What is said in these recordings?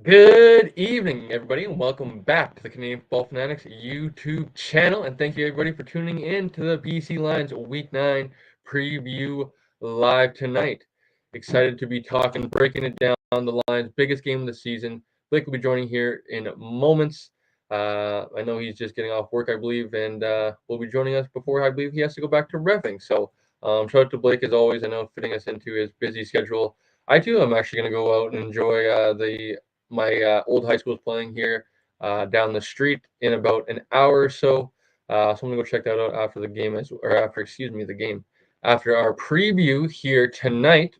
Good evening, everybody, and welcome back to the Canadian Football Fanatics YouTube channel. And thank you, everybody, for tuning in to the BC Lions Week 9 preview live tonight. Excited to be breaking it down, the Lions' biggest game of the season. Blake will be joining here in moments. I know he's just getting off work, I believe, and will be joining us before I believe he has to go back to reffing. So, shout out to Blake as always. I know fitting us into his busy schedule. I too am actually going to go out and enjoy my old high school is playing here down the street in about an hour or so. So I'm gonna go check that out after the game, the game after our preview here tonight.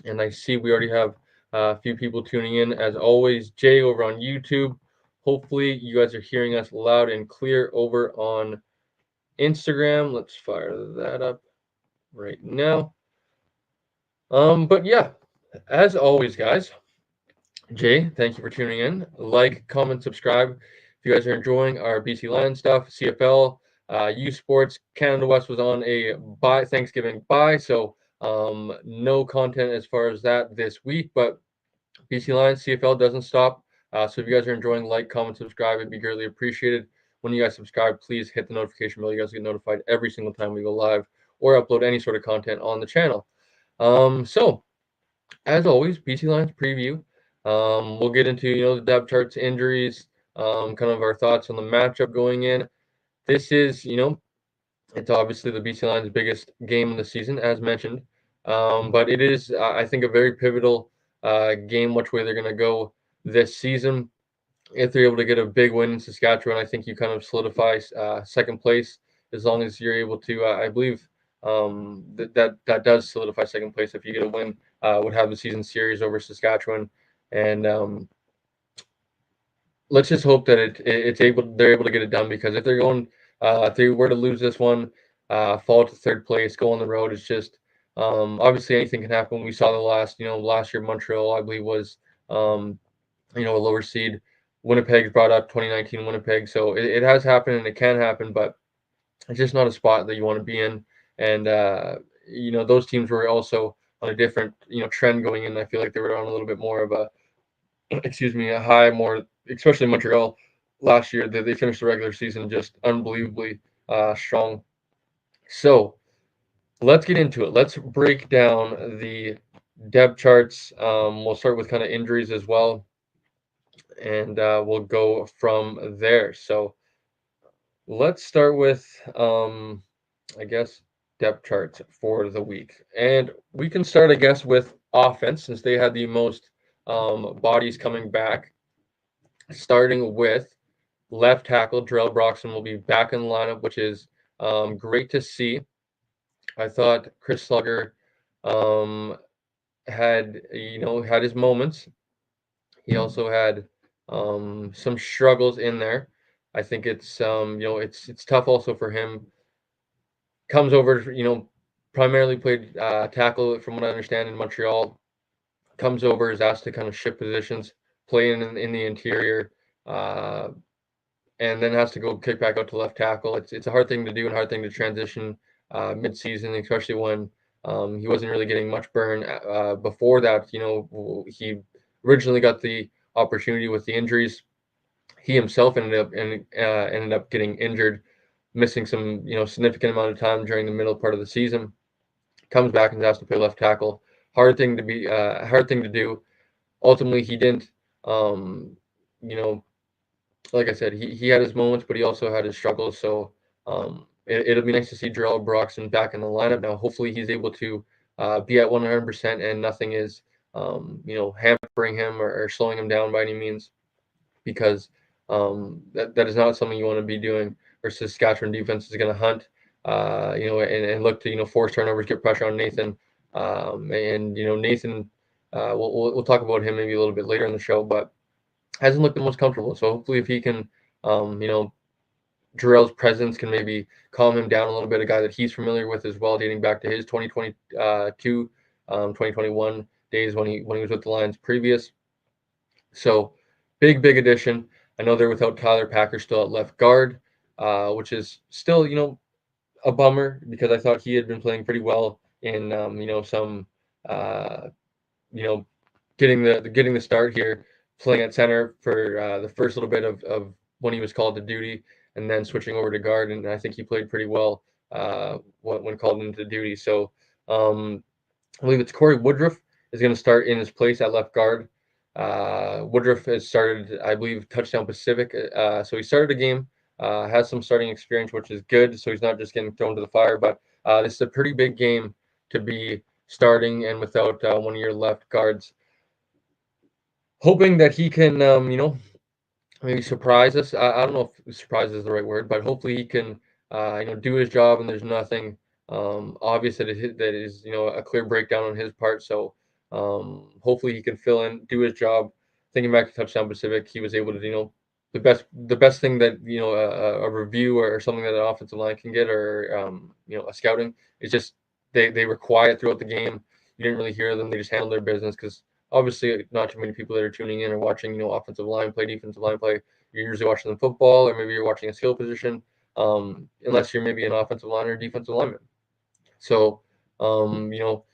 And I see we already have a few people tuning in. As always, Jay over on YouTube. Hopefully, you guys are hearing us loud and clear over on Instagram. Let's fire that up right now. But yeah, as always, guys. Jay, thank you for tuning in. Like, comment, subscribe. If you guys are enjoying our BC Lions stuff, CFL, U Sports, Canada West was on a Thanksgiving bye, so no content as far as that this week. But BC Lions, CFL doesn't stop. So if you guys are enjoying, like, comment, subscribe. It'd be greatly appreciated. When you guys subscribe, please hit the notification bell. You guys get notified every single time we go live or upload any sort of content on the channel. So as always, BC Lions preview. We'll get into the depth charts, injuries, kind of our thoughts on the matchup going in. This is it's obviously the BC Lions' biggest game of the season, as mentioned, but it is I think a very pivotal game. Which way they're going to go this season? If they're able to get a big win in Saskatchewan, I think you kind of solidify second place as long as you're able to. I believe that does solidify second place if you get a win. Would have the season series over Saskatchewan, and let's just hope that they're able to get it done, because if if they were to lose this one, fall to third place, go on the road, it's just obviously anything can happen. We saw the last year Montreal, I believe, was a lower seed. Winnipeg brought up 2019 Winnipeg, so it has happened and it can happen, but it's just not a spot that you want to be in. And those teams were also on a different trend going in. I feel like they were on a little bit more of a a high, more especially Montreal last year. They finished the regular season just unbelievably strong. So let's get into it. Let's break down the depth charts. We'll start with kind of injuries as well, and we'll go from there. So let's start with, I guess, depth charts for the week. And we can start, I guess, with offense, since they had the most bodies coming back, starting with left tackle. Darrell Broxton will be back in the lineup, which is great to see. I thought Chris Slugger had his moments. He also had some struggles in there. I think it's tough also for him. Comes over, primarily played tackle from what I understand in Montreal. Comes over, is asked to kind of shift positions, play in the interior, and then has to go kick back out to left tackle. It's a hard thing to do and hard thing to transition mid-season, especially when he wasn't really getting much burn before that. He originally got the opportunity with the injuries. He himself ended up getting injured, missing some significant amount of time during the middle part of the season. Comes back and has to play left tackle. Hard thing to do. Ultimately, he didn't. You know, like I said, he had his moments, but he also had his struggles. So it'll be nice to see Darrell Broxton back in the lineup now. Hopefully, he's able to be at 100% and nothing is hampering him or slowing him down by any means, because that is not something you want to be doing. Or Saskatchewan defense is going to hunt, and look to force turnovers, get pressure on Nathan, and Nathan. We'll talk about him maybe a little bit later in the show, but hasn't looked the most comfortable. So hopefully, if he can, Jarrell's presence can maybe calm him down a little bit. A guy that he's familiar with as well, dating back to his 2022, 2021 days when he was with the Lions previous. So big addition. I know they're without Tyler Packer still at left guard, which is still a bummer, because I thought he had been playing pretty well in some getting the start here playing at center for the first little bit of when he was called to duty, and then switching over to guard. And I think he played pretty well when called into duty. So I believe it's Corey Woodruff is going to start in his place at left guard. Woodruff has started, I believe, Touchdown Pacific. So he started a game, has some starting experience, which is good. So he's not just getting thrown to the fire. But this is a pretty big game to be starting and without one of your left guards. Hoping that he can, maybe surprise us. I don't know if surprise is the right word, but hopefully he can, do his job and there's nothing obvious that is, a clear breakdown on his part. So hopefully he can fill in, do his job. Thinking back to Touchdown Pacific, he was able to, the best thing that a review or something that an offensive line can get, or a scouting, is just they were quiet throughout the game. You didn't really hear them. They just handled their business because obviously not too many people that are tuning in are watching, offensive line play, defensive line play. You're usually watching the football, or maybe you're watching a skill position, unless you're maybe an offensive line or defensive lineman. So, um, you know,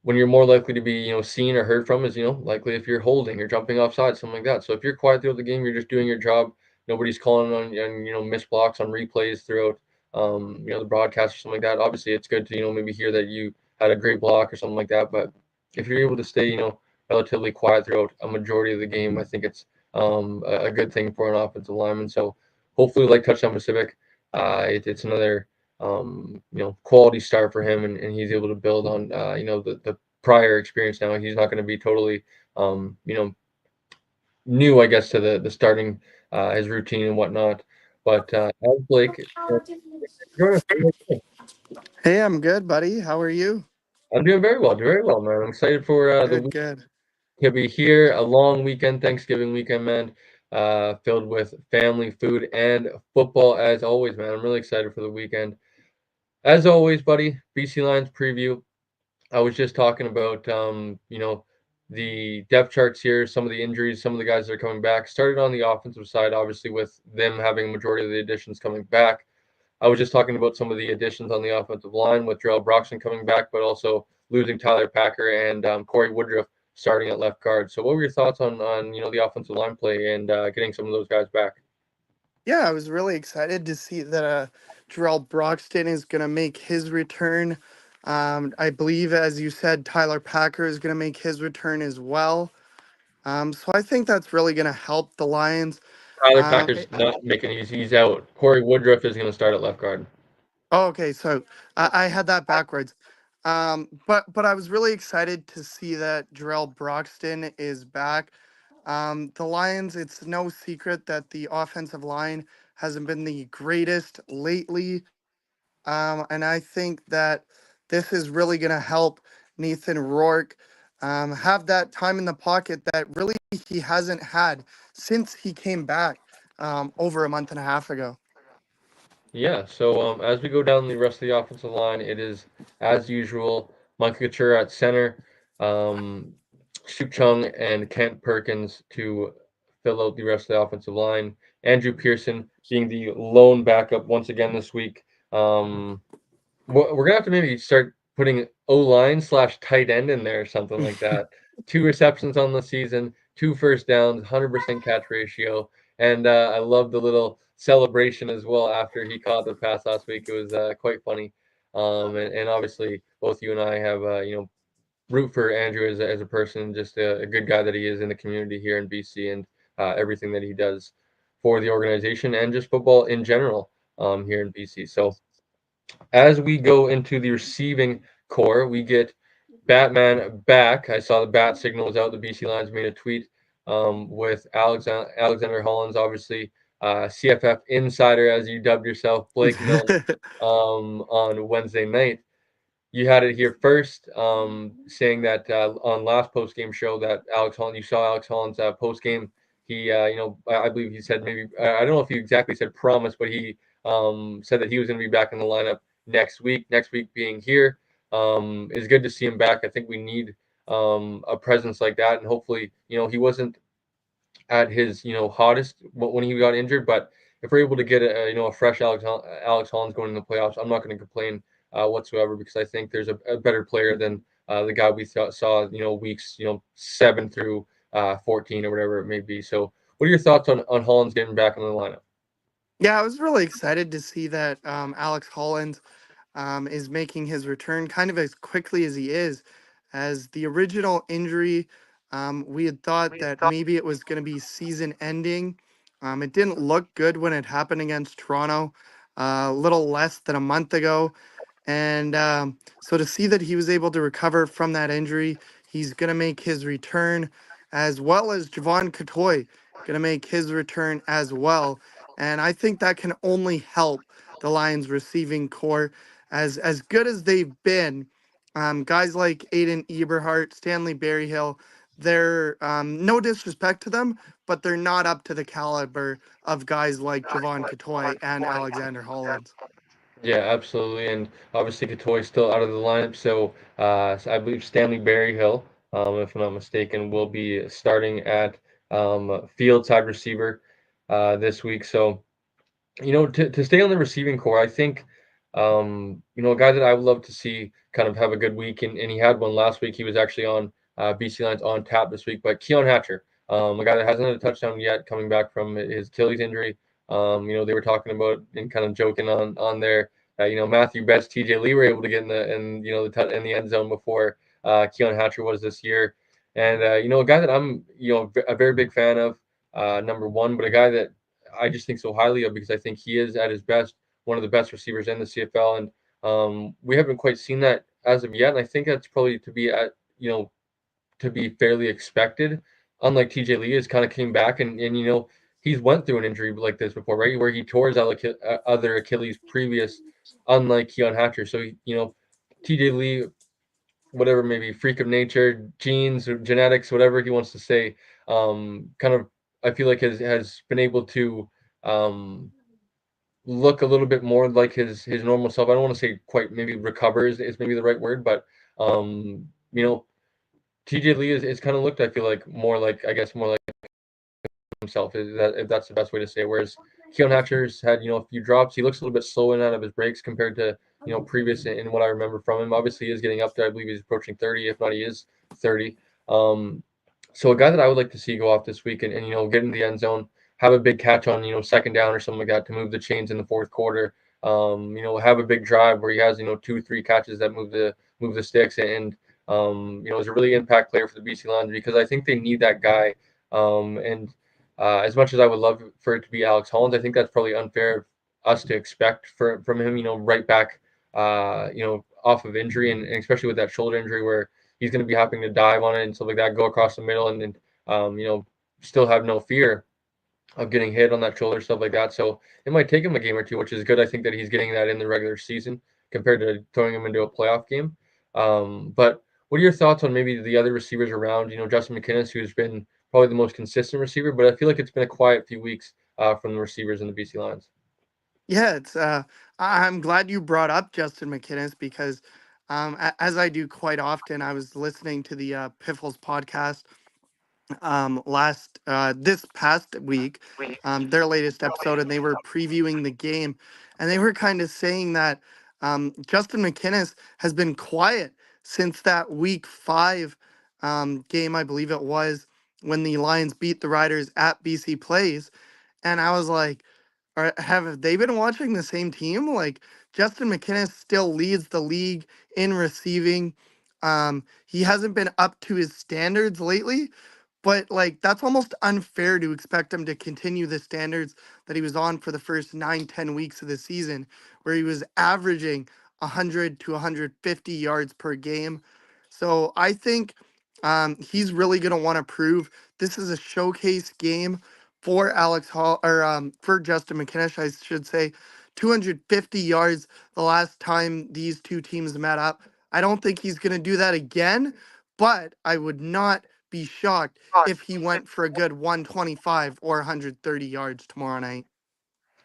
when you're more likely to be, seen or heard from is, likely if you're holding or jumping offside, something like that. So if you're quiet throughout the game, you're just doing your job. Nobody's calling on missed blocks on replays throughout, the broadcast or something like that. Obviously, it's good to, maybe hear that you had a great block or something like that. But if you're able to stay, relatively quiet throughout a majority of the game, I think it's a good thing for an offensive lineman. So hopefully, like Touchdown Pacific, it's another quality start for him, and he's able to build on, the prior experience now. He's not going to be totally, new, I guess, to the starting, his routine and whatnot. But as Blake, join us. Hey, I'm good, buddy. How are you? I'm doing very well, man. I'm excited for the Good, week good. to be here. A long weekend, Thanksgiving weekend, man. Filled with family, food, and football as always, man. I'm really excited for the weekend. As always, buddy, BC Lions preview. I was just talking about, the depth charts here, some of the injuries, some of the guys that are coming back. Started on the offensive side, obviously, with them having a majority of the additions coming back. I was just talking about some of the additions on the offensive line with Darrell Broxton coming back, but also losing Tyler Packer and Corey Woodruff starting at left guard. So, what were your thoughts on the offensive line play and getting some of those guys back? Yeah, I was really excited to see that Jarrell Broxton is going to make his return. I believe, as you said, Tyler Packer is going to make his return as well. So I think that's really going to help the Lions. Tyler Um, Packer's it- not making he's out. Corey Woodruff is going to start at left guard. oh, okay, so I had that backwards. But I was really excited to see that Jarrell Broxton is back. The Lions, it's no secret that the offensive line hasn't been the greatest lately. And I think that this is really going to help Nathan Rourke have that time in the pocket that really he hasn't had since he came back over a month and a half ago. Yeah, so as we go down the rest of the offensive line, it is as usual Micah Couture at center, um, Shoop Chung and Kent Perkins to fill out the rest of the offensive line. Andrew Pearson being the lone backup once again this week. Um, we're gonna have to maybe start putting O line slash tight end in there or something like that. 2 receptions on the season, 2 first downs, 100% catch ratio, and I love the little celebration as well after he caught the pass last week. It was quite funny, and obviously both you and I have root for Andrew as a person, just a good guy that he is in the community here in BC, and everything that he does for the organization and just football in general here in BC. So as we go into the receiving core, we get Batman back. I saw the bat signal was out. The BC Lions made a tweet with Alexander Hollins, obviously CFF insider, as you dubbed yourself, Blake Milne, on Wednesday night. You had it here first, saying that on last post game show that Alex Holland, you saw Alex Holland's post game. He, I believe he said maybe I don't know if he exactly said promise, but he said that he was going to be back in the lineup next week. Next week being here, is good to see him back. I think we need a presence like that, and hopefully, he wasn't at his hottest when he got injured. But if we're able to get a fresh Alex Hollins going in the playoffs, I'm not going to complain whatsoever, because I think there's a better player than the guy we saw weeks 7 through 14 or whatever it may be. So, what are your thoughts on Hollins getting back in the lineup? Yeah, I was really excited to see that Alex Hollins is making his return kind of as quickly as he is. As the original injury, we had thought that maybe it was going to be season ending. It didn't look good when it happened against Toronto a little less than a month ago. And so to see that he was able to recover from that injury, he's going to make his return, as well as Javon Katoy going to make his return as well. And I think that can only help the Lions receiving core as good as they've been. Guys like Aiden Eberhart, Stanley Berryhill, they're no disrespect to them, but they're not up to the caliber of guys like Javon Katoy and Alexander Hollins. Yeah, absolutely. And obviously, Katoy's still out of the lineup. So I believe Stanley Berryhill, if I'm not mistaken, will be starting at field side receiver this week. So, to stay on the receiving core, I think, a guy that I would love to see kind of have a good week, and he had one last week. He was actually on BC Lions on tap this week, but Keon Hatcher, a guy that hasn't had a touchdown yet, coming back from his Achilles injury. They were talking about and kind of joking on there. Matthew Betts, TJ Lee were able to get in the end zone before Keon Hatcher was this year, and a guy that I'm a very big fan of, number one, but a guy that I just think so highly of because I think he is at his best one of the best receivers in the CFL, and we haven't quite seen that as of yet. And I think that's probably to be fairly expected. Unlike TJ Lee, has kind of came back and he's went through an injury like this before, right? Where he tore his other Achilles previous, unlike Keon Hatcher. So TJ Lee, whatever, maybe freak of nature, genes or genetics, whatever he wants to say, kind of I feel like has been able to um, look a little bit more like his normal self. I don't want to say quite maybe recover is maybe the right word, but um, you know, TJ Lee is kind of looked, I feel like, more like, I guess, more like himself, is that if that's the best way to say it. Whereas Keon Hatcher's had a few drops. He looks a little bit slow in and out of his breaks compared to previous in what I remember from him. Obviously, he is getting up there. I believe he's approaching 30, if not he is 30. Um, so a guy that I would like to see go off this week and get in the end zone, have a big catch on second down or something like that to move the chains in the fourth quarter. Have a big drive where he has 2 3 catches that move the sticks and is a really impact player for the BC Lions because I think they need that guy. And As much as I would love for it to be Alex Hollins, I think that's probably unfair of us to expect from him. Right back, off of injury, and especially with that shoulder injury where he's going to be having to dive on it and stuff like that, go across the middle, and still have no fear of getting hit on that shoulder, stuff like that. So it might take him a game or two, which is good. I think that he's getting that in the regular season compared to throwing him into a playoff game. But what are your thoughts on maybe the other receivers around? Justin McInnes, who's been probably the most consistent receiver, but I feel like it's been a quiet few weeks from the receivers in the BC Lions. Yeah, I'm glad you brought up Justin McInnes because as I do quite often, I was listening to the Piffles podcast last this past week, their latest episode, and they were previewing the game, and they were kind of saying that Justin McInnes has been quiet since that week 5 game, I believe it was, when the Lions beat the Riders at BC Plays, and I was like, have they been watching the same team? Like Justin McInnes still leads the league in receiving. He hasn't been up to his standards lately, but like that's almost unfair to expect him to continue the standards that he was on for the first 9, 10 weeks of the season, where he was averaging 100 to 150 yards per game. So I think he's really going to want to prove this is a showcase game for Alex Hall or for Justin McInnes, I should say. 250 yards the last time these two teams met up. I don't think he's going to do that again, but I would not be shocked if he went for a good 125 or 130 yards tomorrow night.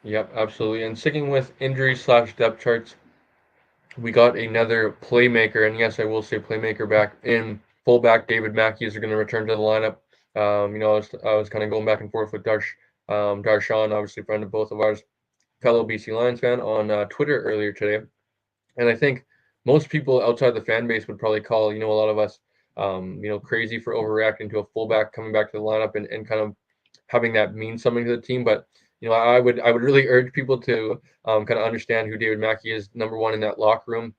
Yep, absolutely. And sticking with injury/depth charts, we got another playmaker, and yes, I will say playmaker back in fullback. David Mackey is going to return to the lineup. I was kind of going back and forth with Darshawn, obviously a friend of both of ours, fellow BC Lions fan, on Twitter earlier today. And I think most people outside the fan base would probably call, a lot of us crazy for overreacting to a fullback coming back to the lineup and kind of having that mean something to the team. But I would really urge people to kind of understand who David Mackey is. Number one in that locker room,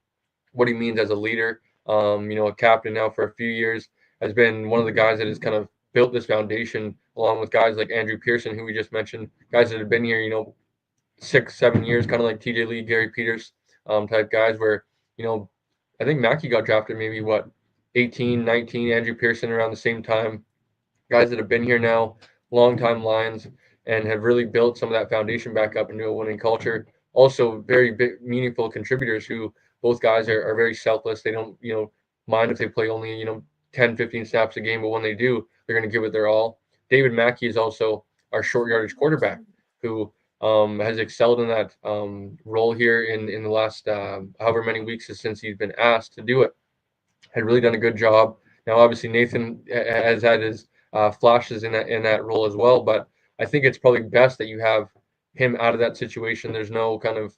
what he means as a leader. A captain now for a few years, has been one of the guys that has kind of built this foundation, along with guys like Andrew Pearson, who we just mentioned, guys that have been here, 6, 7 years, kind of like TJ Lee, Gary Peters, type guys. Where you know, I think Mackey got drafted maybe what 18, 19, Andrew Pearson around the same time, guys that have been here now, long time Lions, and have really built some of that foundation back up into a winning culture. Also, very big, meaningful contributors who both guys are very selfless. They don't, mind if they play only, 10, 15 snaps a game, but when they do, they're going to give it their all. David Mackey is also our short yardage quarterback who has excelled in that role here in the last however many weeks since he's been asked to do it. Had really done a good job. Now, obviously, Nathan has had his flashes in that role as well, but I think it's probably best that you have him out of that situation. There's no kind of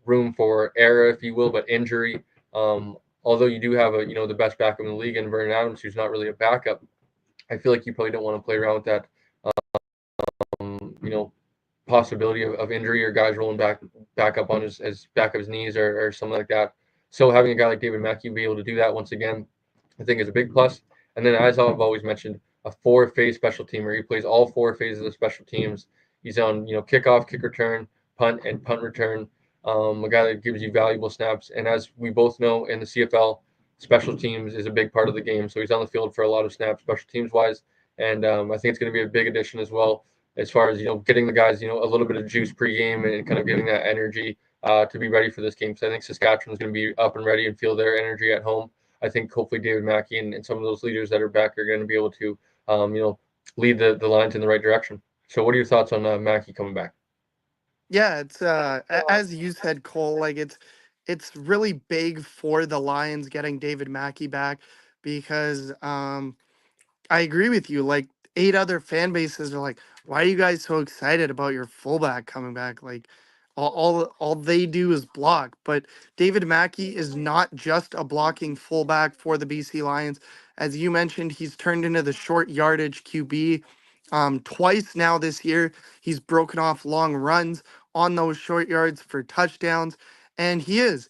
room for error, if you will, but injury. Although you do have the best backup in the league in Vernon Adams, who's not really a backup. I feel like you probably don't want to play around with that. Um, you know, Possibility of injury or guys rolling back up on his back of his knees or something like that. So having a guy like David Mackey be able to do that once again, I think is a big plus. And then, as I've always mentioned, a four-phase special teamer. He plays all four phases of special teams. He's on kickoff, kick return, punt, and punt return. A guy that gives you valuable snaps. And as we both know in the CFL, special teams is a big part of the game. So he's on the field for a lot of snaps, special teams wise. And I think it's going to be a big addition as well, as far as getting the guys a little bit of juice pregame and kind of giving that energy to be ready for this game. Because I think Saskatchewan's going to be up and ready and feel their energy at home. I think hopefully David Mackey and some of those leaders that are back are going to be able to lead the Lions in the right direction. So what are your thoughts on Mackey coming back? Yeah, it's as you said, Cole, like it's really big for the Lions getting David Mackey back because I agree with you. Like 8 other fan bases are like, why are you guys so excited about your fullback coming back? Like all they do is block. But David Mackey is not just a blocking fullback for the BC Lions. As you mentioned, he's turned into the short yardage QB. Twice now this year, he's broken off long runs on those short yards for touchdowns. And he is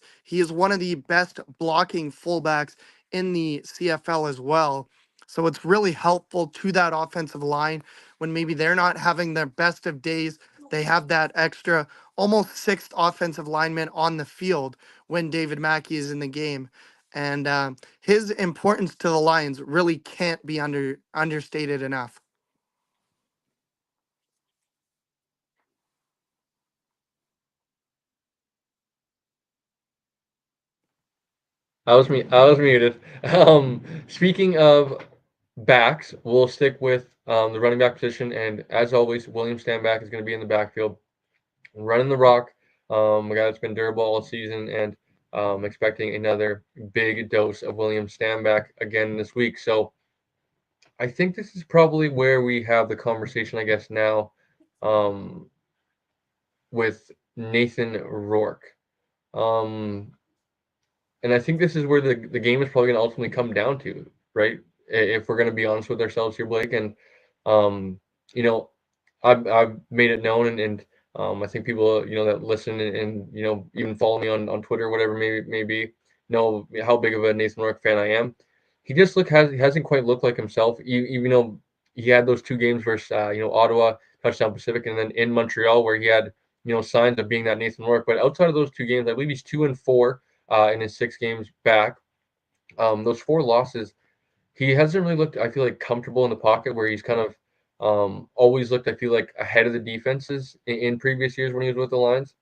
one of the best blocking fullbacks in the CFL as well. So it's really helpful to that offensive line when maybe they're not having their best of days. They have that extra almost sixth offensive lineman on the field when David Mackey is in the game. And his importance to the Lions really can't be understated enough. I was muted. Speaking of backs, we'll stick with the running back position, and as always, William Stanback is going to be in the backfield, running the rock. A guy that's been durable all season, and expecting another big dose of William Stanback again this week. So I think this is probably where we have the conversation, I guess, now, um, with Nathan Rourke. Um, And I think this is where the game is probably going to ultimately come down to, right? If we're going to be honest with ourselves here, Blake. And, um, you know, I've made it known, and I think people, that listen and even follow me on Twitter, whatever maybe, know how big of a Nathan Rourke fan I am. He just hasn't quite looked like himself, even though he had those two games versus, Ottawa, touchdown Pacific, and then in Montreal where he had, signs of being that Nathan Rourke. But outside of those two games, I believe he's 2-4 in his 6 games back. Those 4 losses, he hasn't really looked, I feel like, comfortable in the pocket where he's kind of always looked, I feel like, ahead of the defenses in previous years when he was with the Lions.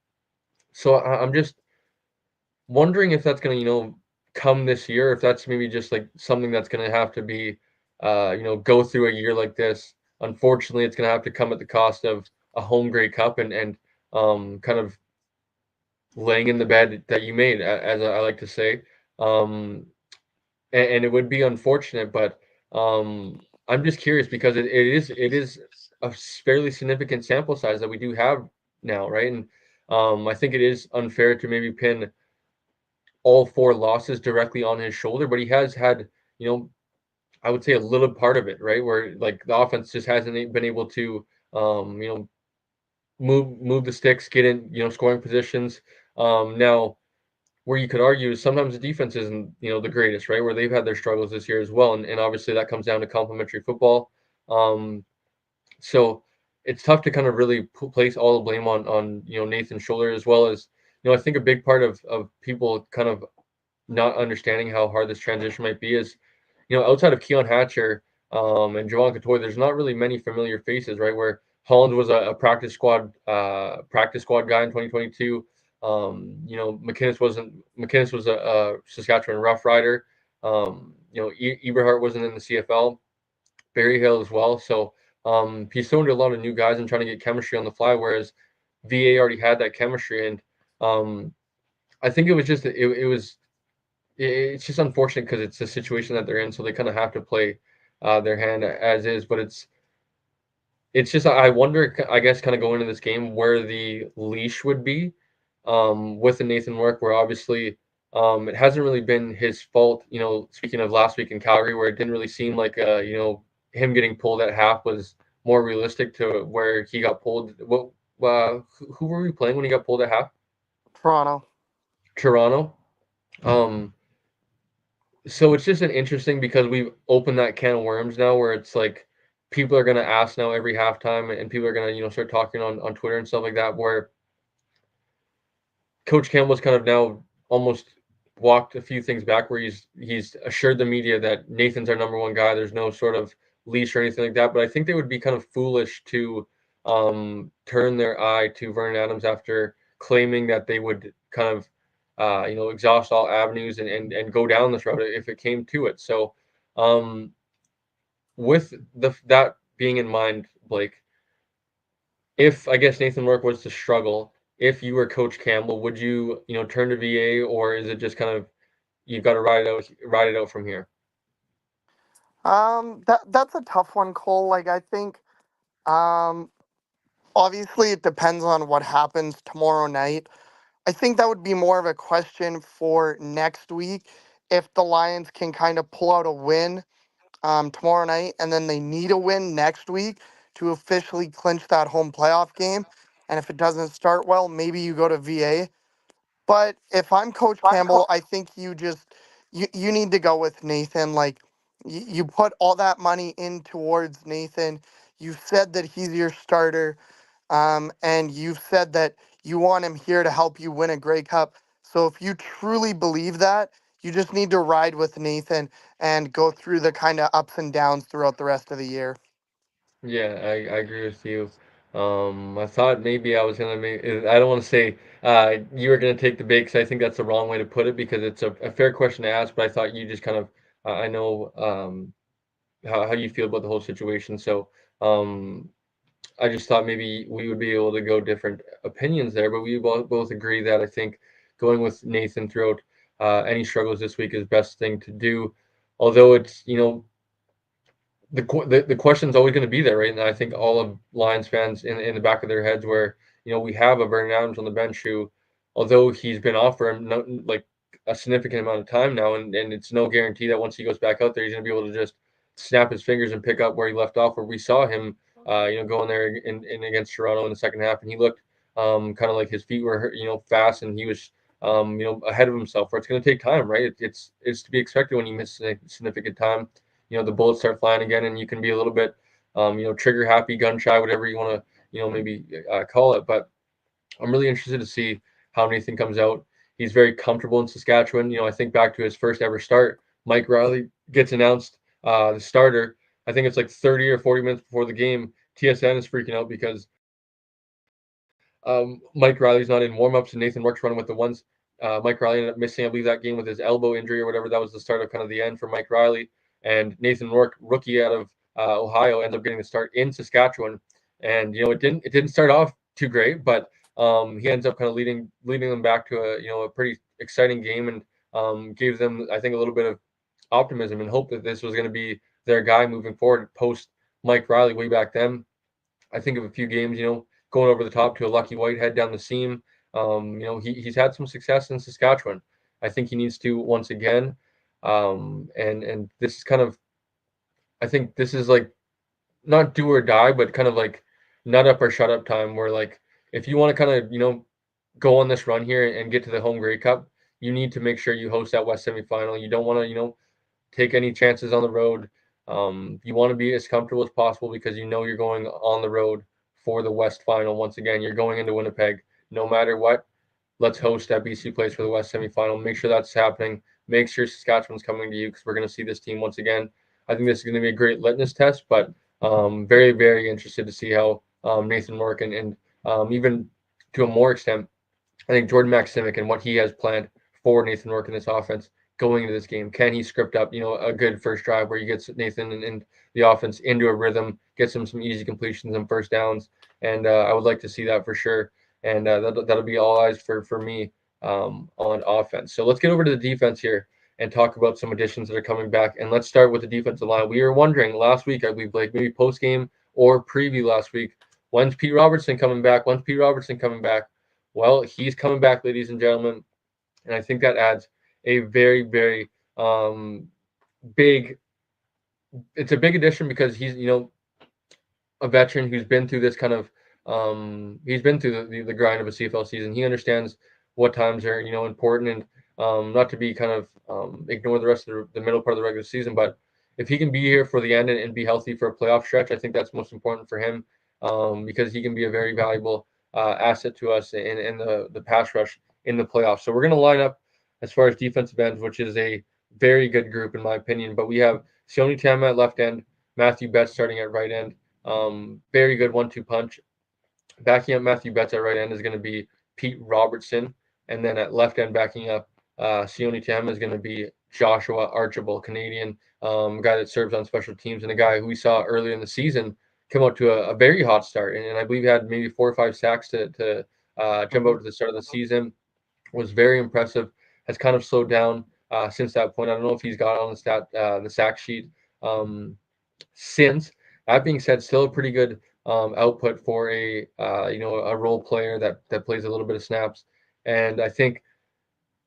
So I'm just wondering if that's going to, come this year, if that's maybe just like something that's going to have to be, go through a year like this. Unfortunately, it's going to have to come at the cost of a home Grey Cup and kind of laying in the bed that you made, as I like to say. Um, and it would be unfortunate, but I'm just curious because it is a fairly significant sample size that we do have now, right? And I think it is unfair to maybe pin all 4 losses directly on his shoulder, but he has had you know, I would say a little part of it, right? Where like the offense just hasn't been able to, you know, move the sticks, get in, you know, scoring positions. Now where you could argue is sometimes the defense isn't, you know, the greatest, right? Where they've had their struggles this year as well, and obviously that comes down to complementary football. Um, so it's tough to kind of really place all the blame on you know Nathan's shoulder as well as you know I think a big part of people kind of not understanding how hard this transition might be is you know, outside of Keon Hatcher and Javon Couture, there's not really many familiar faces, right? Where Holland was a practice squad guy in 2022. You know, McInnes was a Saskatchewan Roughrider. You know, Eberhardt wasn't in the CFL. Barry Hill as well. So he's throwing to a lot of new guys and trying to get chemistry on the fly, whereas VA already had that chemistry. And I think it was just it was it's just unfortunate because it's a situation that they're in, so they kind of have to play their hand as is. But it's just I wonder, I guess, kind of going into this game where the leash would be with the Nathan work, where obviously it hasn't really been his fault. You know, speaking of last week in Calgary, where it didn't really seem like you know him getting pulled at half was more realistic to where he got pulled. What who were we playing when he got pulled at half? Toronto. Toronto. Um, So it's just an interesting because we've opened that can of worms now where it's like people are gonna ask now every halftime and people are gonna, you know, start talking on Twitter and stuff like that where Coach Campbell's kind of now almost walked a few things back where he's assured the media that Nathan's our number one guy. There's no sort of leash or anything like that. But I think they would be kind of foolish to turn their eye to Vernon Adams after claiming that they would kind of you know exhaust all avenues and go down this route if it came to it. So um, with that being in mind, Blake, if I guess Nathan Rourke was to struggle, if you were Coach Campbell, would you, you know, turn to VA or is it just kind of you've got to ride it out from here? That's a tough one, Cole. Like I think, um, obviously it depends on what happens tomorrow night. I think that would be more of a question for next week if the Lions can kind of pull out a win tomorrow night, and then they need a win next week to officially clinch that home playoff game. And if it doesn't start well, maybe you go to VA. But if I'm Coach Campbell, I think you need to go with Nathan. Like you put all that money in towards Nathan. You said that he's your starter, and you've said that you want him here to help you win a Grey Cup. So if you truly believe that, you just need to ride with Nathan and go through the kind of ups and downs throughout the rest of the year. Yeah, I agree with you. I thought maybe I was gonna make. I don't want to say you were gonna take the bait because I think that's the wrong way to put it because it's a fair question to ask. But I thought you just kind of I know how you feel about the whole situation. So um, I just thought maybe we would be able to go different opinions there, but we both agree that I think going with Nathan throughout any struggles this week is best thing to do. Although it's you know the question's always going to be there, right? And I think all of Lions fans in the back of their heads, where you know we have a Vernon Adams on the bench who, although he's been off for like a significant amount of time now, and it's no guarantee that once he goes back out there, he's going to be able to just snap his fingers and pick up where he left off. Where we saw him, you know, going there in against Toronto in the second half, and he looked kind of like his feet were you know fast, and he was you know ahead of himself. Where it's going to take time, right? It's to be expected when you miss significant time, you know the bullets start flying again and you can be a little bit you know trigger happy, gun shy, whatever you want to you know maybe call it. But I'm really interested to see how Nathan comes out. He's very comfortable in Saskatchewan. You know, I think back to his first ever start, Mike Riley gets announced the starter. I think it's like 30 or 40 minutes before the game. TSN is freaking out because Mike Riley's not in warmups, and Nathan Rourke's running with the ones. Mike Riley ended up missing, I believe, that game with his elbow injury or whatever. That was the start of kind of the end for Mike Riley. And Nathan Rourke, rookie out of Ohio, ends up getting the start in Saskatchewan. And you know, it didn't start off too great, but he ends up kind of leading them back to a you know a pretty exciting game and gave them, I think, a little bit of optimism and hope that this was going to be their guy moving forward post Mike Riley way back then. I think of a few games, you know, going over the top to a Lucky Whitehead down the seam. You know, he's had some success in Saskatchewan. I think he needs to once again. And this is kind of, I think this is like not do or die, but kind of like nut up or shut up time where like if you want to kind of, go on this run here and get to the home Grey Cup, you need to make sure you host that West semifinal. You don't want to, take any chances on the road. You want to be as comfortable as possible because you know you're going on the road for the West final. Once again, you're going into Winnipeg. No matter what, let's host that BC Place for the West semifinal. Make sure that's happening. Make sure Saskatchewan's coming to you because we're going to see this team once again. I think this is going to be a great litmus test, but very, very interested to see how Nathan Rourke and even to a more extent, I think Jordan Maximic and what he has planned for Nathan Rourke in this offense going into this game. Can he script up, a good first drive where he gets Nathan and the offense into a rhythm, gets him some easy completions and first downs, and I would like to see that for sure. And that'll be all eyes for me on offense. So let's get over to the defense here and talk about some additions that are coming back. And let's start with the defensive line. We were wondering last week, I believe, like maybe post game or preview last week, when's Pete Robertson coming back? When's Pete Robertson coming back? Well, he's coming back, ladies and gentlemen, and I think that adds a very, very big. It's a big addition because he's a veteran who's been through this kind of he's been through the grind of a CFL season. He understands what times are important and not to be kind of ignore the rest of the middle part of the regular season, but if he can be here for the end and be healthy for a playoff stretch, I think that's most important for him because he can be a very valuable asset to us in the pass rush in the playoffs. So we're going to line up as far as defensive ends, which is a very good group in my opinion. But we have Sione Tama at left end, Matthew Betts starting at right end. Very good 1-2 punch. Backing up Matthew Betts at right end is going to be Pete Robertson, and then at left end backing up Sione Tama is going to be Joshua Archibald, Canadian guy that serves on special teams, and a guy who we saw earlier in the season come out to a very hot start, and I believe he had maybe 4 or 5 sacks to jump out to the start of the season. Was very impressive. Has kind of slowed down since that point. I don't know if he's got on the sack sheet um, since. That being said, still a pretty good output for a role player that plays a little bit of snaps, and I think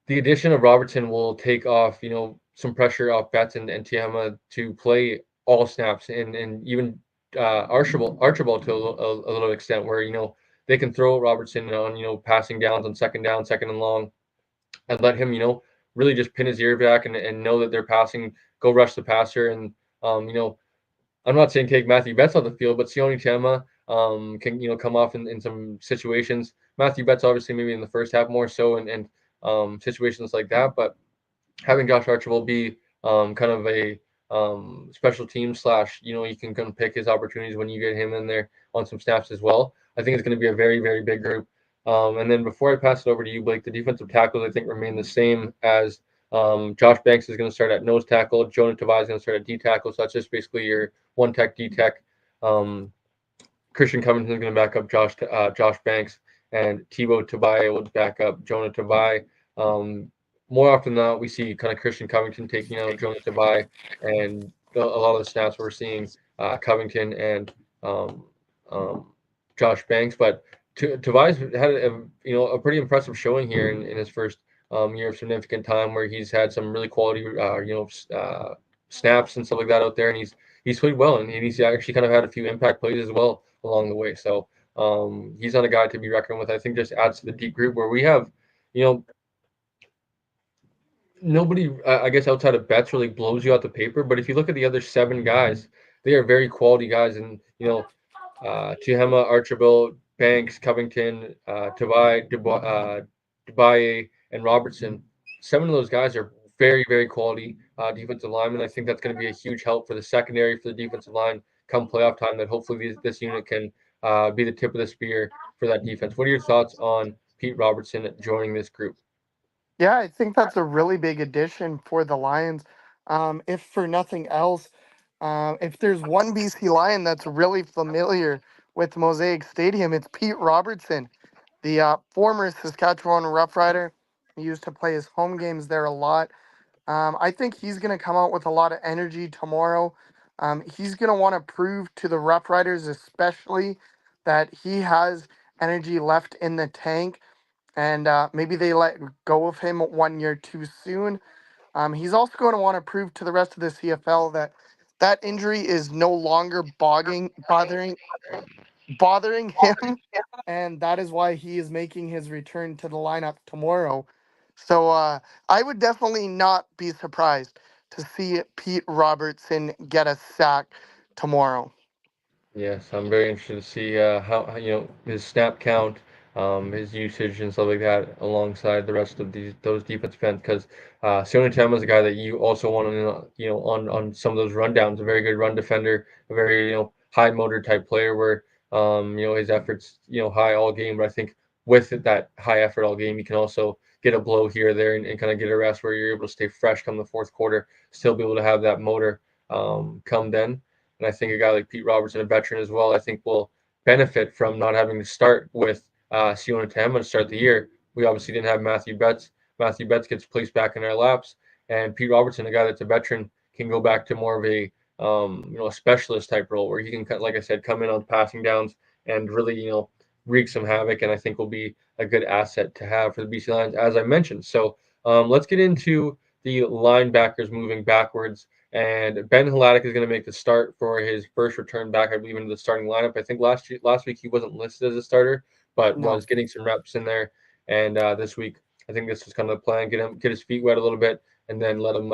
the addition of Robertson will take off some pressure off Betts and Tiama to play all snaps and even Archibald to a little extent where they can throw Robertson on passing downs on second down, second and long, and let him really just pin his ear back and know that they're passing, go rush the passer and I'm not saying take Matthew Betts off the field, but Sione Chema can come off in some situations. Matthew Betts obviously maybe in the first half more so and situations like that, but having Josh Archibald be kind of a special team slash you can kind of pick his opportunities when you get him in there on some snaps as well. I think it's going to be a very very big group. And then before I pass it over to you, Blake, the defensive tackles I think remain the same as Josh Banks is going to start at nose tackle. Jonah Tavai is going to start at D tackle. So that's just basically your one tech D tech. Um, Christian Covington is going to back up Josh Banks, and Thibaut Tobias will back up Jonah Tavai. Um, More often than not, we see kind of Christian Covington taking out Jonah Tavai, and a lot of the snaps we're seeing Covington and um, um, Josh Banks. But Tobias had a pretty impressive showing here in his first year of significant time, where he's had some really quality snaps and stuff like that out there, and he's played well, and he's actually kind of had a few impact plays as well along the way. So he's not a guy to be reckoned with. I think just adds to the deep group where we have, you know, nobody, I guess, outside of Betts really blows you out the paper. But if you look at the other 7 guys, they are very quality guys. And, Tuhema, Archibald, Banks, Covington, Dubaye, and Robertson, 7 of those guys are very, very quality defensive linemen. I think that's going to be a huge help for the secondary, for the defensive line come playoff time, that hopefully this unit can be the tip of the spear for that defense. What are your thoughts on Pete Robertson joining this group? Yeah, I think that's a really big addition for the Lions. If for nothing else, if there's one BC Lion that's really familiar with Mosaic Stadium, it's Pete Robertson, the former Saskatchewan Roughrider. He used to play his home games there a lot. I think he's going to come out with a lot of energy tomorrow. He's going to want to prove to the Roughriders, especially, that he has energy left in the tank, and maybe they let go of him 1 year too soon. He's also going to want to prove to the rest of the CFL that that injury is no longer bothering him, and that is why he is making his return to the lineup tomorrow. So I would definitely not be surprised to see Pete Robertson get a sack tomorrow. Yes, I'm very interested to see his snap count, his usage and stuff like that alongside the rest of those defensive ends because Sione Chama is a guy that you also want to on some of those rundowns, a very good run defender, a very high motor type player where his efforts high all game, but I think with that high effort all game, you can also get a blow here or there and kind of get a rest where you're able to stay fresh come the fourth quarter, still be able to have that motor come then. And I think a guy like Pete Robertson, a veteran as well, I think will benefit from not having to start with Sione Tama to start the year. We obviously didn't have Matthew Betts. Matthew Betts gets placed back in our laps, and Pete Robertson, a guy that's a veteran, can go back to more of a a specialist type role where he can, like I said, come in on passing downs and really wreak some havoc. And I think will be a good asset to have for the BC Lions, as I mentioned. So let's get into the linebackers moving backwards. And Ben Haladic is going to make the start for his first return back, I believe, into the starting lineup. I think last week he wasn't listed as a starter, but No. was getting some reps in there. And this week, I think this was kind of the plan: get his feet wet a little bit, and then let him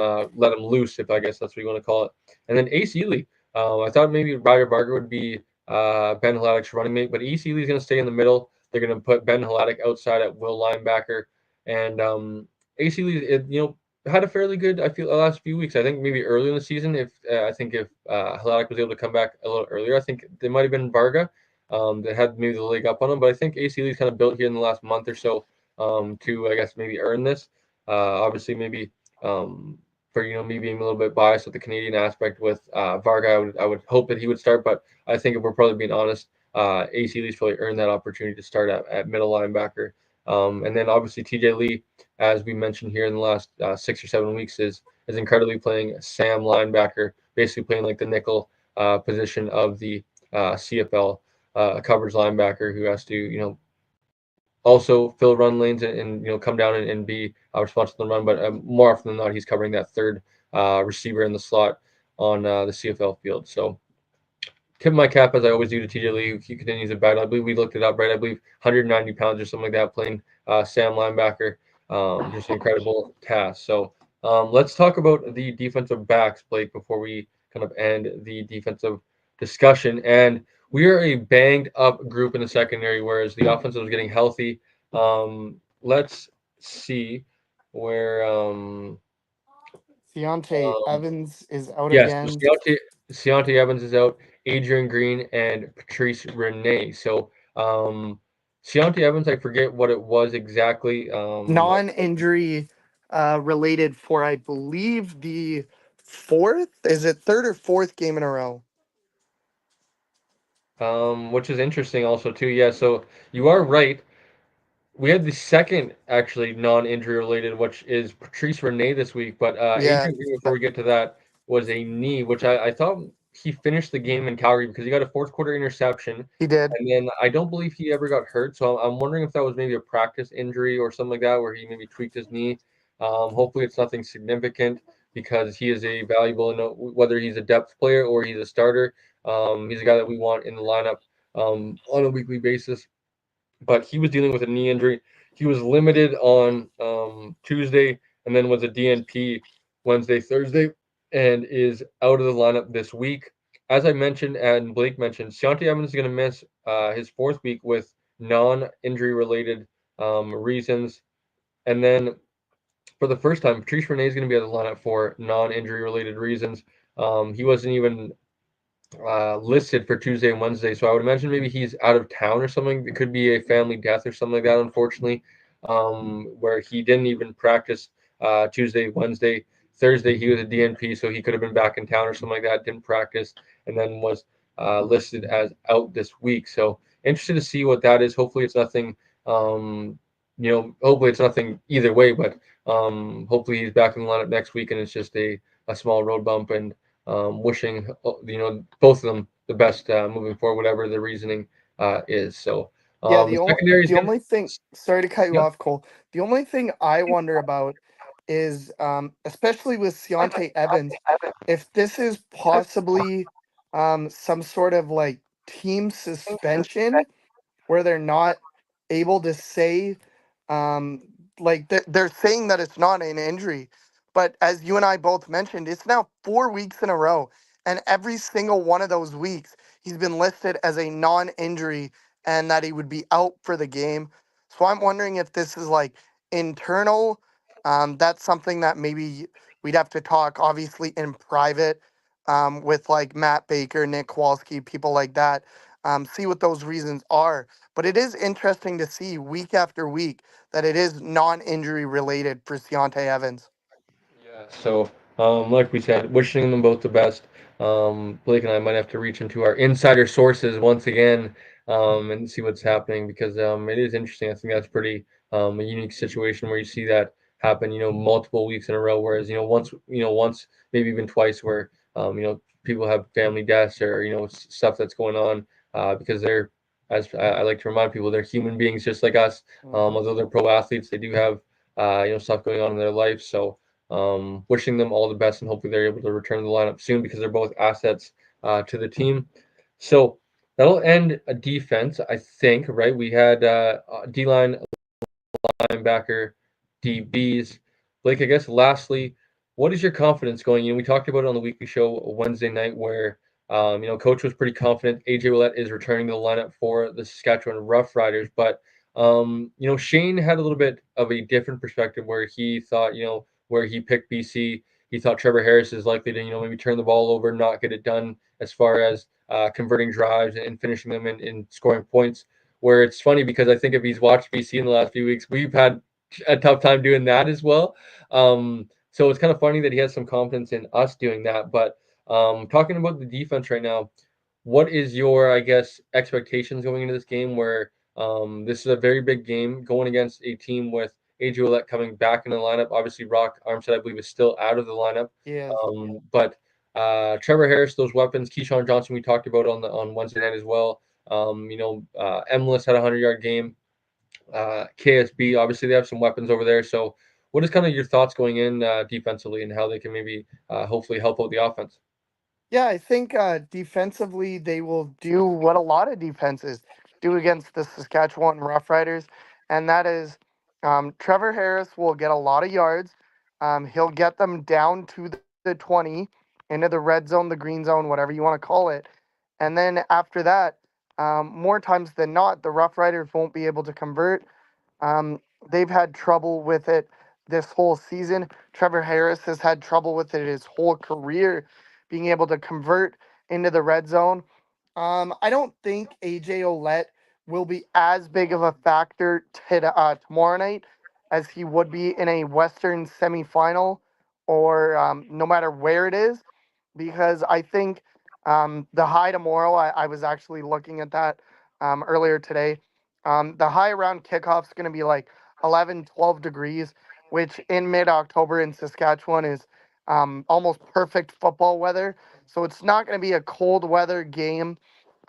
loose, if I guess that's what you want to call it. And then Ace Ely, I thought maybe Ryder Barger would be Ben Haladic's running mate, but Ace Ely is going to stay in the middle. They're going to put Ben Haladic outside at will linebacker, and Ace Ely, had a fairly good, I feel, the last few weeks. I think maybe early in the season, if Haladic was able to come back a little earlier, I think there might have been Varga that had maybe the leg up on him. But I think ACL's kind of built here in the last month or so to, I guess, maybe earn this. Obviously, maybe for me being a little bit biased with the Canadian aspect with Varga, I would hope that he would start. But I think if we're probably being honest, ACL's probably earned that opportunity to start at middle linebacker. And then obviously TJ Lee, as we mentioned here in the last 6 or 7 weeks, is incredibly playing Sam linebacker, basically playing like the nickel position of the CFL coverage linebacker who has to also fill run lanes and come down and be responsible to the run. But more often than not, he's covering that third receiver in the slot on the CFL field. So tip my cap as I always do to TJ Lee. He continues to battle. I believe we looked it up, right? I believe 190 pounds or something like that, playing Sam linebacker. Just an incredible task. So let's talk about the defensive backs, Blake, before we kind of end the defensive discussion. And we are a banged up group in the secondary, whereas the offensive is getting healthy. Let's see where. Deontay Um, Evans is out Yes, so again. Deontay Evans is out, Adrian Green and Patrice Rene. So Deontay Evans, I forget what it was exactly. Non-injury related for, I believe, the fourth. Is it third or fourth game in a row? Which is interesting also too. Yeah, so you are right. We had the second actually non-injury related, which is Patrice Rene this week. But Yeah, Adrian Green, before we get to that, was a knee, which I thought he finished the game in Calgary because he got a fourth quarter interception, he did. and then I don't believe he ever got hurt. So I'm wondering if that was maybe a practice injury or something like that, where he maybe tweaked his knee. Hopefully, it's nothing significant because he is a valuable, whether he's a depth player or he's a starter. He's a guy that we want in the lineup on a weekly basis, but he was dealing with a knee injury. He was limited on Tuesday and then was a DNP Wednesday, Thursday, and is out of the lineup this week. As I mentioned and Blake mentioned, Deontay Evans is going to miss his fourth week with non-injury related reasons. And then for the first time, Patrice Rene is going to be out of the lineup for non-injury related reasons. He wasn't even listed for Tuesday and Wednesday. So I would imagine maybe he's out of town or something. It could be a family death or something like that, unfortunately, where he didn't even practice Tuesday, Wednesday. Thursday, he was a DNP, so he could have been back in town or something like that, didn't practice, and then was listed as out this week. So interested to see what that is. Hopefully, it's nothing. Hopefully it's nothing either way, but hopefully he's back in the lineup next week, and it's just a small road bump and wishing both of them the best moving forward, whatever the reasoning is. So Yeah, the secondary is the going only thing. Sorry to cut you yeah. off, Cole. The only thing I wonder about is especially with Deontay Evans, if this is possibly some sort of like team suspension where they're not able to say, um, like they're saying that it's not an injury, but as you and I both mentioned, it's now 4 weeks in a row, and every single one of those weeks he's been listed as a non-injury and that he would be out for the game. So I'm wondering if this is like internal. That's something that maybe we'd have to talk, obviously, in private, with like Matt Baker, Nick Kowalski, people like that. See what those reasons are, but it is interesting to see week after week that it is non-injury related for Deontay Evans. Yeah, so like we said, wishing them both the best. Blake and I might have to reach into our insider sources once again, and see what's happening because it is interesting. I think that's pretty a unique situation where you see that happen, multiple weeks in a row. Whereas, once, maybe even twice, where people have family deaths or stuff that's going on because they're, as I like to remind people, they're human beings just like us. Hmm. Although they're pro athletes, they do have stuff going on in their life. So wishing them all the best, and hopefully they're able to return to the lineup soon because they're both assets to the team. So that'll end a defense, I think. Right? We had D line, linebacker, DBs. Blake, I guess lastly, what is your confidence going? We talked about it on the weekly show Wednesday night where coach was pretty confident AJ Ouellette is returning to the lineup for the Saskatchewan Roughriders, but Shane had a little bit of a different perspective where he thought, where he picked BC, he thought Trevor Harris is likely to, maybe turn the ball over, not get it done as far as converting drives and finishing them in scoring points, where it's funny because I think if he's watched BC in the last few weeks, we've had a tough time doing that as well. So it's kind of funny that he has some confidence in us doing that. But talking about the defense right now, what is your, I guess, expectations going into this game where this is a very big game going against a team with AJ Ouellette coming back in the lineup. Obviously, Rock Armstead, I believe, is still out of the lineup. Yes. But Trevor Harris, those weapons, Keyshawn Johnson, we talked about on Wednesday night as well. Emlist had a 100-yard game. KSB, obviously, they have some weapons over there. So, what is kind of your thoughts going in defensively and how they can maybe hopefully help out the offense? Yeah, I think defensively they will do what a lot of defenses do against the Saskatchewan Roughriders, and that is Trevor Harris will get a lot of yards. He'll get them down to the 20, into the red zone, the green zone, whatever you want to call it. And then after that, more times than not, the Roughriders won't be able to convert. Um, they've had trouble with it this whole season. Trevor Harris has had trouble with it his whole career, being able to convert into the red zone. I don't think AJ Ouellette will be as big of a factor tomorrow night as he would be in a Western semifinal or no matter where it is, because I think the high tomorrow, I was actually looking at that earlier today. The high around kickoff is going to be like 11, 12 degrees, which in mid October in Saskatchewan is almost perfect football weather. So it's not going to be a cold weather game.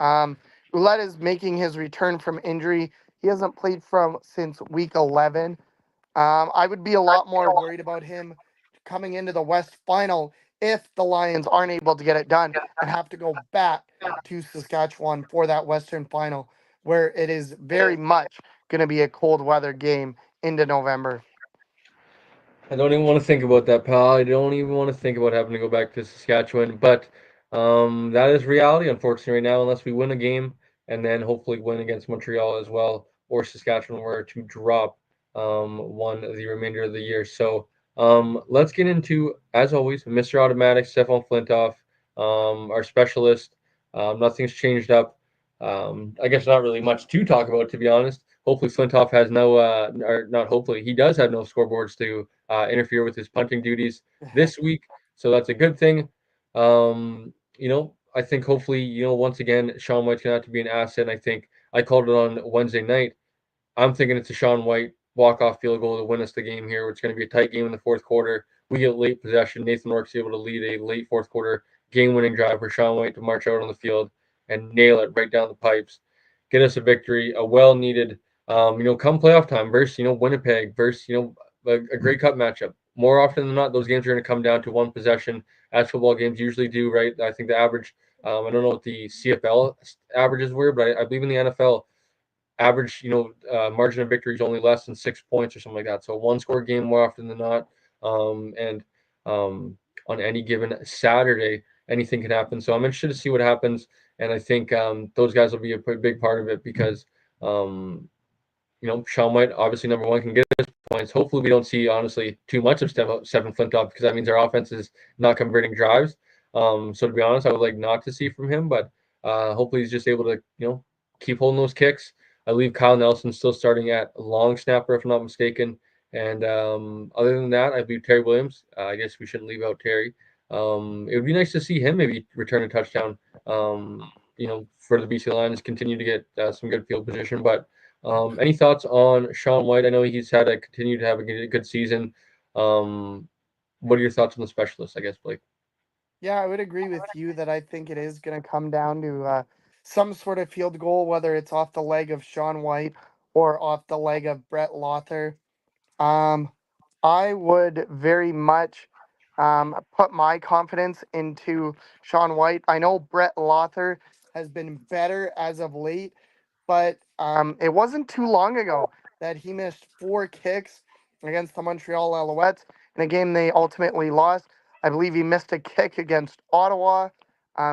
Um, Ouellette is making his return from injury. He hasn't played from since week 11. I would be a lot more worried about him coming into the West final if the Lions aren't able to get it done and have to go back to Saskatchewan for that Western final, where it is very much going to be a cold weather game into November. I don't even want to think about that, pal. I don't even want to think about having to go back to Saskatchewan. But that is reality, unfortunately, right now, unless we win a game and then hopefully win against Montreal as well, or Saskatchewan were to drop one the remainder of the year. So let's get into, as always, Mr. Automatic, Stefan Flintoff, our specialist. Nothing's changed up. I guess not really much to talk about, to be honest. Hopefully, Flintoff has no, or not hopefully, he does have no scoreboards to interfere with his punting duties this week. So that's a good thing. I think hopefully, once again, Sean White's going to have to be an asset. And I think I called it on Wednesday night. I'm thinking it's a Sean White walk-off field goal to win us the game here. It's going to be a tight game in the fourth quarter. We get late possession. Nathan Rourke's able to lead a late fourth quarter game-winning drive for Sean White to march out on the field and nail it right down the pipes, get us a victory, a well-needed, come playoff time versus Winnipeg versus a Grey Cup matchup. more often than not, those games are going to come down to one possession, as football games usually do, right? I think the average, I don't know what the CFL averages were, but I believe in the NFL, average, margin of victory is only less than 6 points or something like that. So one score game more often than not. And on any given Saturday, anything can happen. So I'm interested to see what happens. And I think those guys will be a big part of it because um, Sean White, obviously number one, can get his points. Hopefully, we don't see honestly too much of Stephen Flintoff because that means our offense is not converting drives. So to be honest, I would like not to see from him, but hopefully he's just able to keep holding those kicks. I believe Kyle Nelson still starting at long snapper, if I'm not mistaken. And other than that, I believe Terry Williams. I guess we shouldn't leave out Terry. It would be nice to see him maybe return a touchdown. For the BC Lions, continue to get some good field position, but. Any thoughts on Sean White? I know he's had to continue to have a good season. Um, what are your thoughts on the specialist? I guess Blake. Yeah, I would agree with you that I think it is going to come down to some sort of field goal, whether it's off the leg of Sean White or off the leg of Brett Lothar. Um, I would very much put my confidence into Sean White. I know Brett Lothar has been better as of late, but it wasn't too long ago that he missed 4 kicks against the Montreal Alouettes in a game they ultimately lost. I believe he missed a kick against Ottawa.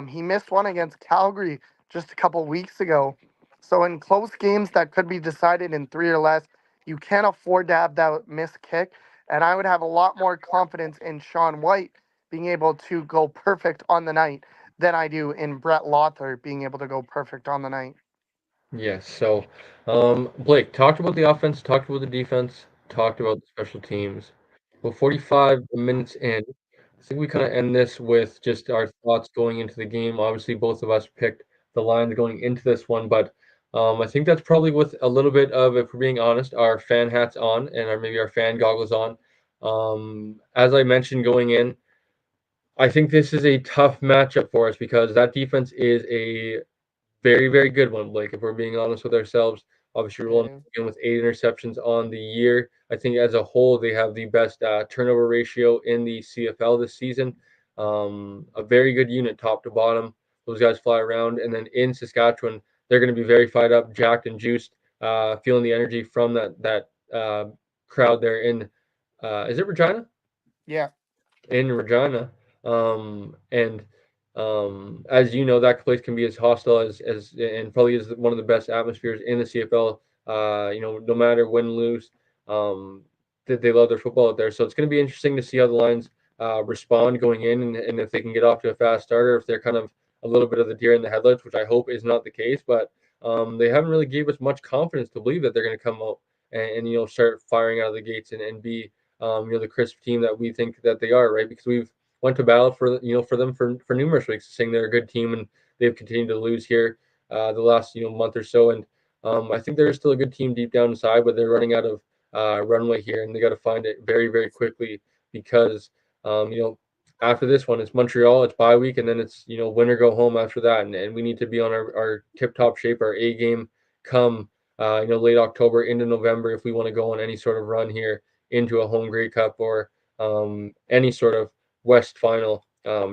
He missed one against Calgary just a couple weeks ago. So in close games that could be decided in 3 or less, you can't afford to have that missed kick. And I would have a lot more confidence in Sean White being able to go perfect on the night than I do in Brett Lothar being able to go perfect on the night. Yes. So, Blake talked about the offense, talked about the defense, talked about the special teams. Well, 45 minutes in, I think we kind of end this with just our thoughts going into the game. Obviously, both of us picked the Lions going into this one, but I think that's probably with a little bit of, if we're being honest, our fan hats on and maybe our fan goggles on. As I mentioned going in, I think this is a tough matchup for us because that defense is a very, very good one, Blake, if we're being honest with ourselves. Obviously, It rolling is. in with 8 interceptions on the year. I think as a whole, they have the best turnover ratio in the CFL this season. A very good unit, top to bottom. Those guys fly around. And then in Saskatchewan, they're going to be very fired up, jacked and juiced, feeling the energy from that crowd there in, is it Regina? Yeah. In Regina. And as you know, that place can be as hostile as and probably is one of the best atmospheres in the CFL. No matter win lose, that they love their football out there. So it's going to be interesting to see how the Lions respond going in, and if they can get off to a fast start, or if they're kind of a little bit of the deer in the headlights, which I hope is not the case. But they haven't really gave us much confidence to believe that they're going to come out and start firing out of the gates and be the crisp team that we think that they are, right? Because we've went to battle for them for numerous weeks, saying they're a good team, and they've continued to lose here the last month or so. And I think they're still a good team deep down inside, but they're running out of runway here, and they got to find it very very quickly because um, you know after this one it's Montreal, it's bye week, and then it's win or go home after that, and we need to be on our tip top shape, our A game come late October into November if we want to go on any sort of run here into a home Grey Cup or any sort of West final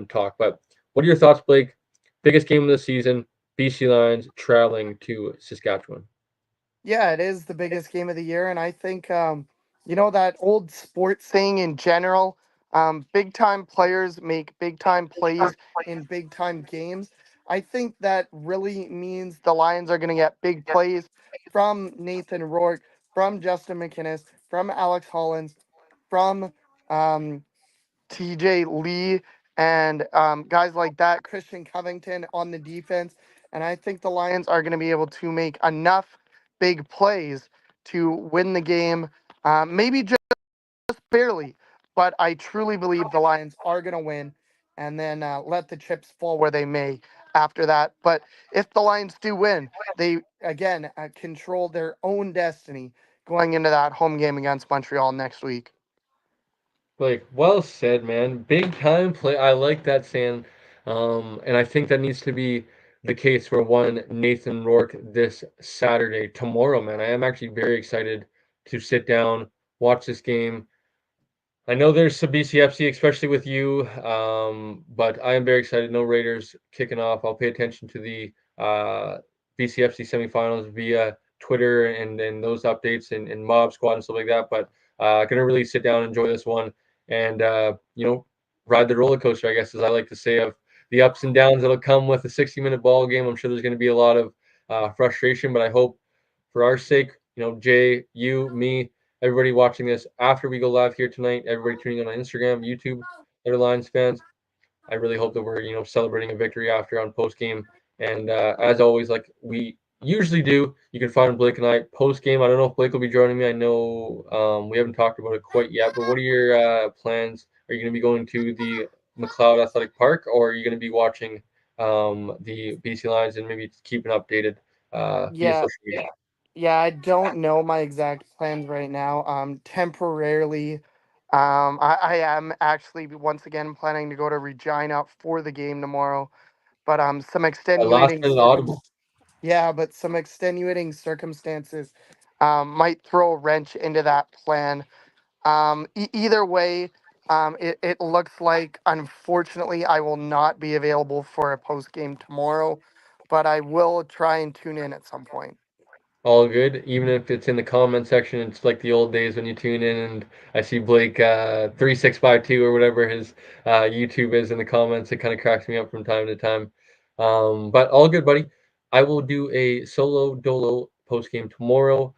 talk. But what are your thoughts, Blake? Biggest game of the season, BC Lions traveling to Saskatchewan. Yeah, it is the biggest game of the year, and I think that old sports saying in general, big time players make big time plays in big time games. I think that really means the Lions are going to get big plays from Nathan Rourke, from Justin McInnes, from Alex Hollins, from um, TJ Lee and guys like that, Christian Covington on the defense. And I think the Lions are going to be able to make enough big plays to win the game, maybe just barely, but I truly believe the Lions are going to win and then let the chips fall where they may after that. But if the Lions do win, they again control their own destiny going into that home game against Montreal next week. Blake, well said, man. Big time play. I like that saying. And I think that needs to be the case for one Nathan Rourke this Saturday, tomorrow, man. I am actually very excited to sit down, watch this game. I know there's some BCFC, especially with you, but I am very excited. No Raiders kicking off. I'll pay attention to the BCFC semifinals via Twitter and those updates and Mob Squad and stuff like that. But gonna really sit down and enjoy this one and ride the roller coaster, I guess, as I like to say, of the ups and downs that'll come with a 60-minute ball game. I'm sure there's going to be a lot of frustration, but I hope for our sake, Jay, you, me, everybody watching this after we go live here tonight, everybody tuning in on Instagram, YouTube, other Lions fans. I really hope that we're celebrating a victory after on post game. And as always, like we usually do, you can find Blake and I post game. I don't know if Blake will be joining me. I know we haven't talked about it quite yet. But what are your plans? Are you going to be going to the McLeod Athletic Park, or are you going to be watching the BC Lions and maybe keeping updated via Yeah, social media? yeah, I don't know my exact plans right now. Temporarily, I am actually once again planning to go to Regina for the game tomorrow. But some A last extenuating minute audible. yeah, but some extenuating circumstances might throw a wrench into that plan. Either way, it looks like unfortunately I will not be available for a post game tomorrow, but I will try and tune in at some point. All good, even if it's in the comment section. It's like the old days when you tune in and I see Blake 3652 or whatever his YouTube is in the comments. It kind of cracks me up from time to time. But all good, buddy. I will do a solo dolo post game tomorrow,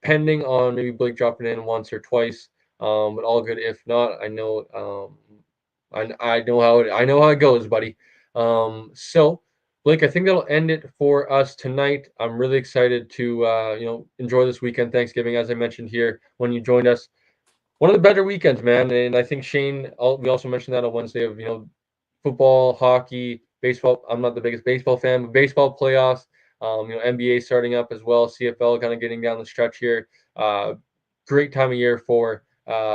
pending on maybe Blake dropping in once or twice. But all good. If not, I know I know how it goes, buddy. So. Blake, I think that'll end it for us tonight. I'm really excited to enjoy this weekend, Thanksgiving, as I mentioned here when you joined us. One of the better weekends, man. And I think Shane, we also mentioned that on Wednesday of football, hockey, baseball. I'm not the biggest baseball fan, but baseball playoffs. NBA starting up as well. CFL kind of getting down the stretch here. Uh, Great time of year for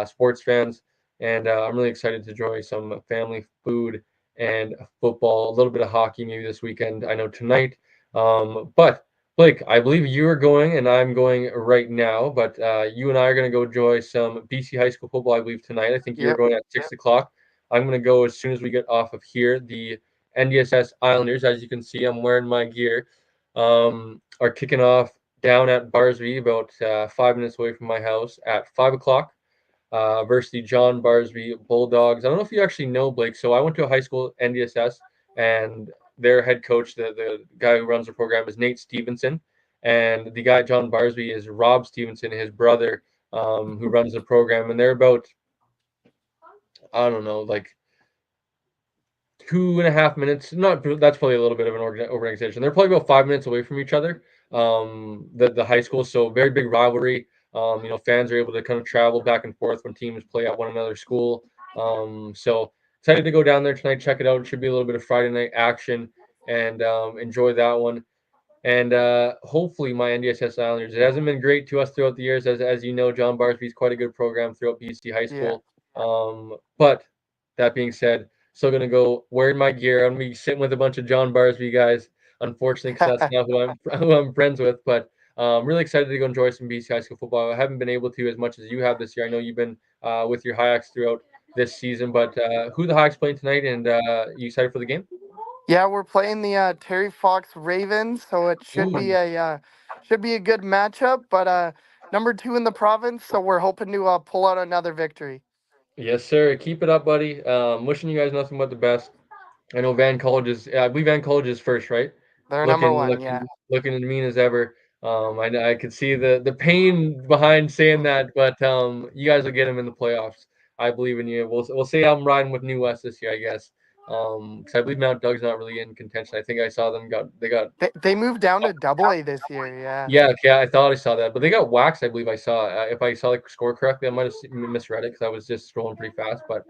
sports fans, and I'm really excited to enjoy some family food and football, a little bit of hockey maybe this weekend. I know tonight, but Blake, I believe you are going, and I'm going right now. But you and I are going to go enjoy some BC high school football. I believe tonight. I think you're Yep. going at 6 o'clock. I'm going to go as soon as we get off of here. The NDSS Islanders, as you can see, I'm wearing my gear, are kicking off down at Barsby, about 5 minutes away from my house at 5 o'clock. Versus the John Barsby Bulldogs. I don't know if you actually know Blake. So I went to a high school NDSS, and their head coach, the guy who runs the program, is Nate Stevenson, and the guy John Barsby is Rob Stevenson, his brother, who runs the program. And they're about, I don't know, like 2.5 minutes. Not that's probably a little bit of an organization. They're probably about 5 minutes away from each other. The high school, so very big rivalry. Fans are able to kind of travel back and forth when teams play at one another's school. So excited to go down there tonight, check it out. It should be a little bit of Friday night action and enjoy that one. And hopefully my NDSS Islanders. It hasn't been great to us throughout the years, as you know. John Barsby's quite a good program throughout BC high Yeah. school. But that being said, still gonna go wearing my gear. I'm gonna be sitting with a bunch of John Barsby guys, unfortunately, because that's not who I'm who I'm friends with. But really excited to go enjoy some BC high school football. I haven't been able to as much as you have this year. I know you've been with your Hawks throughout this season, but who the Hawks playing tonight? And you excited for the game? Yeah, we're playing the Terry Fox Ravens, so it Ooh. should be a good matchup. But number two in the province, so we're hoping to pull out another victory. Yes, sir. Keep it up, buddy. Wishing you guys nothing but the best. I know Van College is. I believe Van College is first, right? They're number Looking, one. Yeah. looking as mean as ever. I could see the pain behind saying that, but you guys will get them in the playoffs. I believe in you. We'll say I'm riding with New West this year, I guess. Because I believe Mount Doug's not really in contention. I think I saw them got. They moved down to Double A this year. Yeah. Yeah, okay, I thought I saw that, but they got waxed. I believe I saw. If I saw the score correctly, I might have misread it because I was just scrolling pretty fast. But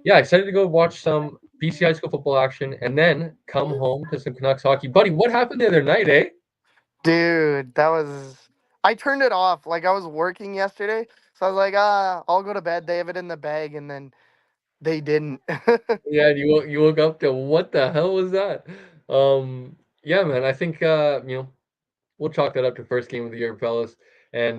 yeah, excited to go watch some BC high school football action and then come home to some Canucks hockey. Buddy, what happened the other night, eh? Dude, that was. I turned it off. Like I was working yesterday, so I was like, I'll go to bed. They have it in the bag, and then they didn't. Yeah, you woke up to what the hell was that? Yeah, man. I think we'll chalk that up to first game of the year, fellas. and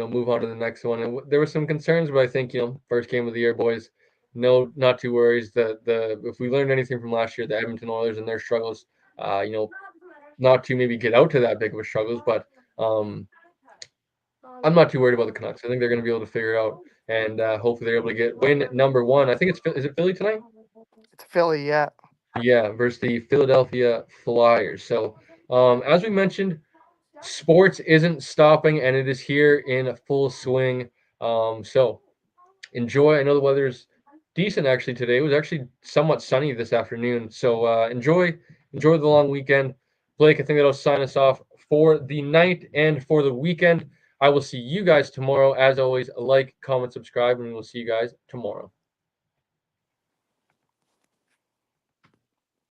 move on to the next one. And there were some concerns, but I think first game of the year, boys. No, not too worries. The if we learned anything from last year, the Edmonton Oilers and their struggles, not to maybe get out to that big of a struggles, but I'm not too worried about the Canucks. I think they're going to be able to figure it out, and hopefully they're able to get win number one. I think is it Philly tonight? It's Philly, yeah. Yeah, versus the Philadelphia Flyers. So, as we mentioned, sports isn't stopping, and it is here in full swing. So enjoy. I know the weather's decent actually today. It was actually somewhat sunny this afternoon. So enjoy the long weekend. Blake, I think that'll sign us off for the night and for the weekend. I will see you guys tomorrow. As always, like, comment, subscribe, and we'll see you guys tomorrow.